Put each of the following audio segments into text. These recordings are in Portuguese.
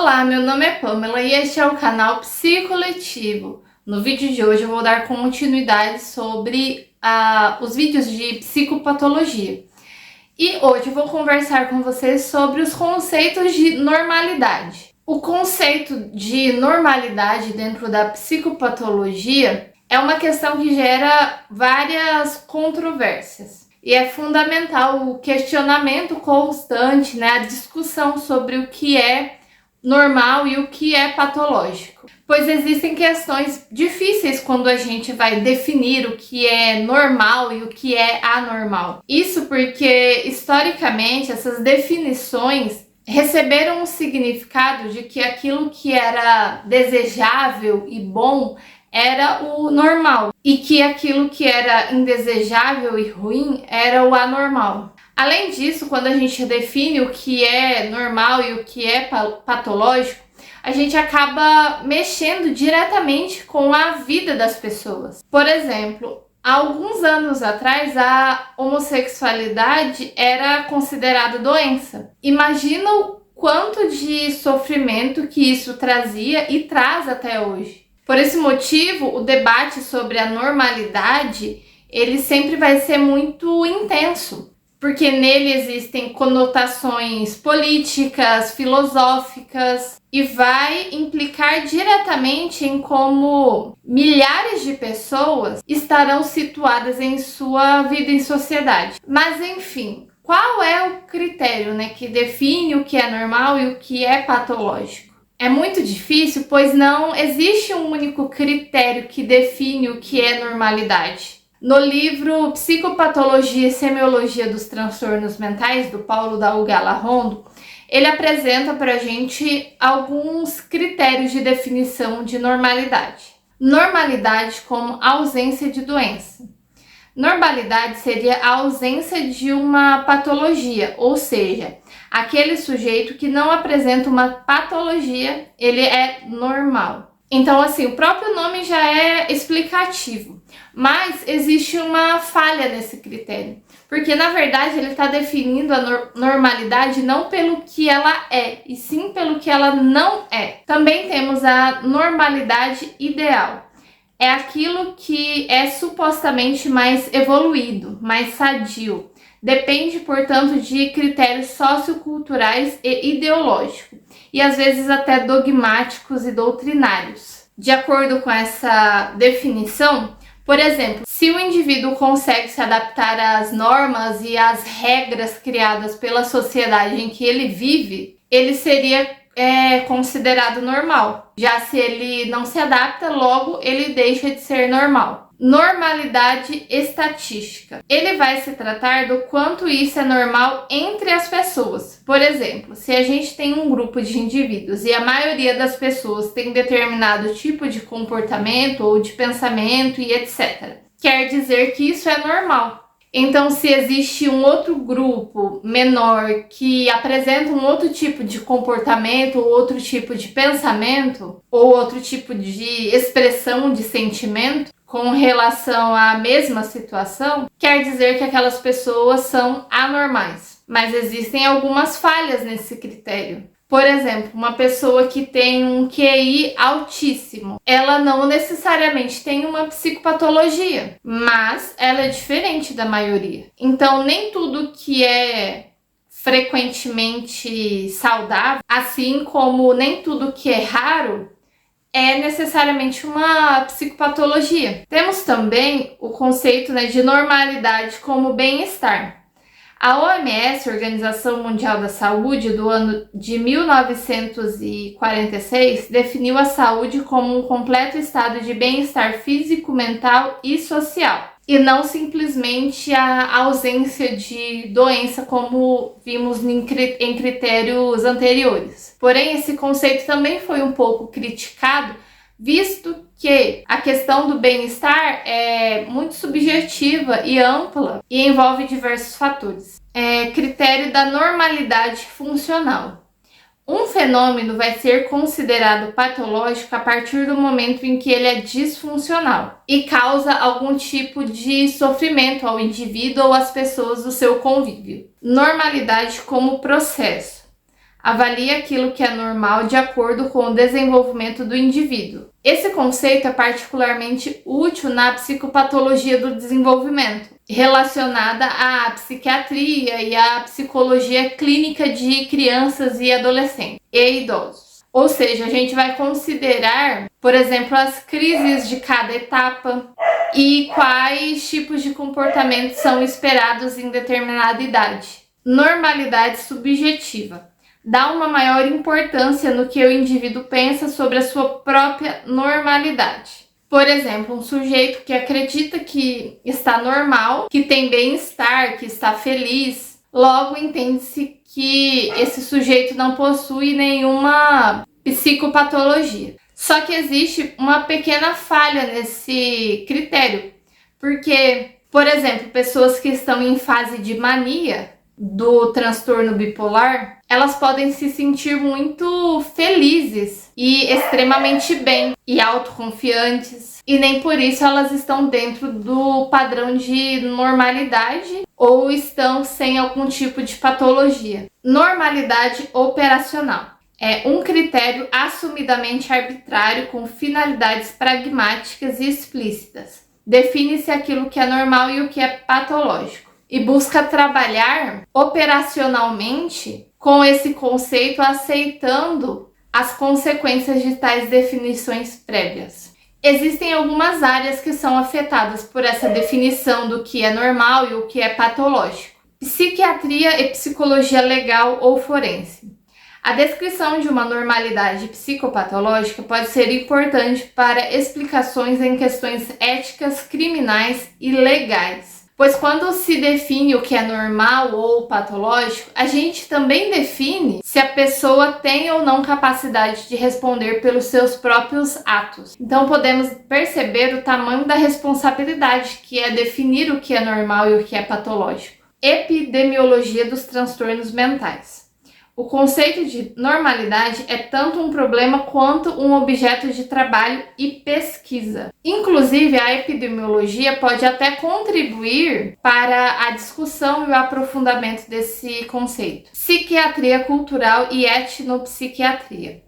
Olá, meu nome é Pamela e este é o canal Psicoletivo. No vídeo de hoje eu vou dar continuidade sobre os vídeos de psicopatologia. E hoje eu vou conversar com vocês sobre os conceitos de normalidade. O conceito de normalidade dentro da psicopatologia é uma questão que gera várias controvérsias. E é fundamental o questionamento constante, a discussão sobre o que é normal e o que é patológico. Pois existem questões difíceis quando a gente vai definir o que é normal e o que é anormal. Isso porque, historicamente, essas definições receberam um significado de que aquilo que era desejável e bom era o normal e que aquilo que era indesejável e ruim era o anormal. Além disso, quando a gente define o que é normal e o que é patológico, a gente acaba mexendo diretamente com a vida das pessoas. Por exemplo, há alguns anos atrás, a homossexualidade era considerada doença. Imagina o quanto de sofrimento que isso trazia e traz até hoje. Por esse motivo, o debate sobre a normalidade, ele sempre vai ser muito intenso, porque nele existem conotações políticas, filosóficas e vai implicar diretamente em como milhares de pessoas estarão situadas em sua vida em sociedade. Mas enfim, qual é o critério, que define o que é normal e o que é patológico? É muito difícil, pois não existe um único critério que define o que é normalidade. No livro Psicopatologia e Semiologia dos Transtornos Mentais, do Paulo Daugala Rondo, ele apresenta para a gente alguns critérios de definição de normalidade. Normalidade como ausência de doença. Normalidade seria a ausência de uma patologia, ou seja, aquele sujeito que não apresenta uma patologia, ele é normal. Então, assim, o próprio nome já é explicativo, mas existe uma falha nesse critério, porque na verdade ele está definindo a normalidade não pelo que ela é, e sim pelo que ela não é. Também temos a normalidade ideal. É aquilo que é supostamente mais evoluído, mais sadio. Depende, portanto, de critérios socioculturais e ideológicos, e às vezes até dogmáticos e doutrinários. De acordo com essa definição, por exemplo, se o indivíduo consegue se adaptar às normas e às regras criadas pela sociedade em que ele vive, ele seria considerado normal. Já se ele não se adapta, logo ele deixa de ser normal. Normalidade estatística. Ele vai se tratar do quanto isso é normal entre as pessoas. Por exemplo, se a gente tem um grupo de indivíduos e a maioria das pessoas tem determinado tipo de comportamento ou de pensamento e etc., quer dizer que isso é normal. Então, se existe um outro grupo menor que apresenta um outro tipo de comportamento, ou outro tipo de pensamento, ou outro tipo de expressão de sentimento com relação à mesma situação, quer dizer que aquelas pessoas são anormais. Mas existem algumas falhas nesse critério. Por exemplo, uma pessoa que tem um QI altíssimo, ela não necessariamente tem uma psicopatologia, mas ela é diferente da maioria. Então, nem tudo que é frequentemente saudável, assim como nem tudo que é raro, é necessariamente uma psicopatologia. Temos também o conceito de normalidade como bem-estar. A OMS, Organização Mundial da Saúde, do ano de 1946, definiu a saúde como um completo estado de bem-estar físico, mental e social, e não simplesmente a ausência de doença, como vimos em critérios anteriores. Porém, esse conceito também foi um pouco criticado, visto que a questão do bem-estar é muito subjetiva e ampla e envolve diversos fatores. Critério da normalidade funcional. Um fenômeno vai ser considerado patológico a partir do momento em que ele é disfuncional e causa algum tipo de sofrimento ao indivíduo ou às pessoas do seu convívio. Normalidade como processo. avalia aquilo que é normal de acordo com o desenvolvimento do indivíduo. Esse conceito é particularmente útil na psicopatologia do desenvolvimento, relacionada à psiquiatria e à psicologia clínica de crianças e adolescentes e idosos. Ou seja, a gente vai considerar, por exemplo, as crises de cada etapa e quais tipos de comportamentos são esperados em determinada idade. Normalidade subjetiva. Dá uma maior importância no que o indivíduo pensa sobre a sua própria normalidade. Por exemplo, um sujeito que acredita que está normal, que tem bem-estar, que está feliz, logo entende-se que esse sujeito não possui nenhuma psicopatologia. Só que existe uma pequena falha nesse critério, porque, por exemplo, pessoas que estão em fase de mania do transtorno bipolar, elas podem se sentir muito felizes e extremamente bem e autoconfiantes, e nem por isso elas estão dentro do padrão de normalidade ou estão sem algum tipo de patologia. Normalidade operacional é um critério assumidamente arbitrário com finalidades pragmáticas e explícitas. Define-se aquilo que é normal e o que é patológico, e busca trabalhar operacionalmente com esse conceito, aceitando as consequências de tais definições prévias. Existem algumas áreas que são afetadas por essa definição do que é normal e o que é patológico: psiquiatria e psicologia legal ou forense. A descrição de uma normalidade psicopatológica pode ser importante para explicações em questões éticas, criminais e legais. Pois quando se define o que é normal ou patológico, a gente também define se a pessoa tem ou não capacidade de responder pelos seus próprios atos. Então podemos perceber o tamanho da responsabilidade que é definir o que é normal e o que é patológico. Epidemiologia dos transtornos mentais. O conceito de normalidade é tanto um problema quanto um objeto de trabalho e pesquisa. Inclusive, a epidemiologia pode até contribuir para a discussão e o aprofundamento desse conceito. Psiquiatria cultural e etnopsiquiatria.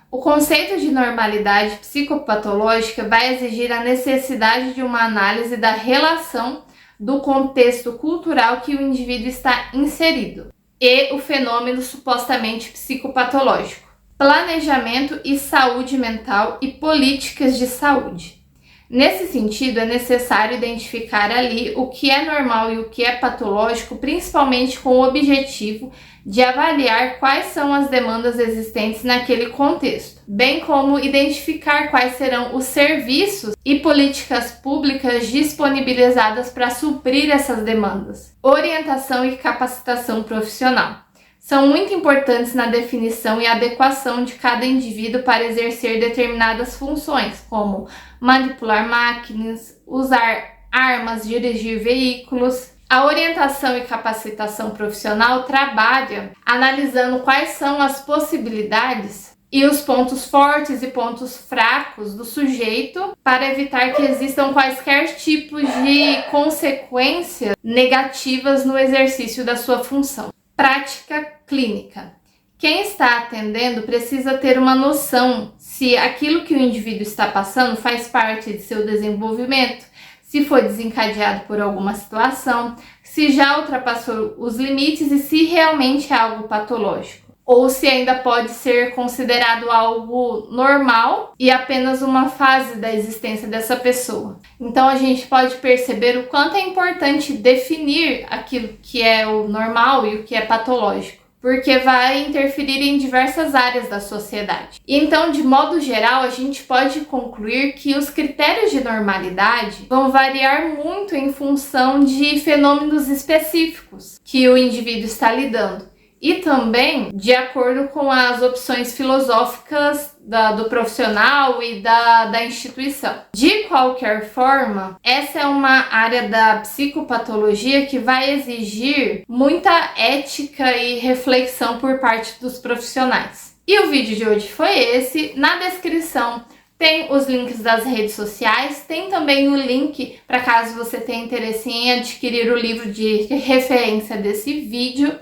O conceito de normalidade psicopatológica vai exigir a necessidade de uma análise da relação do contexto cultural que o indivíduo está inserido e o fenômeno supostamente psicopatológico, planejamento e saúde mental e políticas de saúde. Nesse sentido, é necessário identificar ali o que é normal e o que é patológico, principalmente com o objetivo de avaliar quais são as demandas existentes naquele contexto, bem como identificar quais serão os serviços e políticas públicas disponibilizadas para suprir essas demandas. Orientação e capacitação profissional são muito importantes na definição e adequação de cada indivíduo para exercer determinadas funções, como manipular máquinas, usar armas, dirigir veículos. A orientação e capacitação profissional trabalha analisando quais são as possibilidades e os pontos fortes e pontos fracos do sujeito para evitar que existam quaisquer tipos de consequências negativas no exercício da sua função. Prática clínica. Quem está atendendo precisa ter uma noção se aquilo que o indivíduo está passando faz parte de seu desenvolvimento, se foi desencadeado por alguma situação, se já ultrapassou os limites e se realmente é algo patológico, ou se ainda pode ser considerado algo normal e apenas uma fase da existência dessa pessoa. Então a gente pode perceber o quanto é importante definir aquilo que é o normal e o que é patológico, porque vai interferir em diversas áreas da sociedade. Então, de modo geral, a gente pode concluir que os critérios de normalidade vão variar muito em função de fenômenos específicos que o indivíduo está lidando, e também de acordo com as opções filosóficas do profissional e da instituição. De qualquer forma, essa é uma área da psicopatologia que vai exigir muita ética e reflexão por parte dos profissionais. E o vídeo de hoje foi esse. Na descrição tem os links das redes sociais, tem também o link para caso você tenha interesse em adquirir o livro de referência desse vídeo.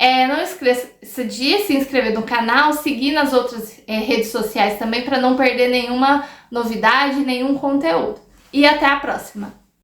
Não esqueça de se inscrever no canal, seguir nas outras redes sociais também para não perder nenhuma novidade, nenhum conteúdo. E até a próxima!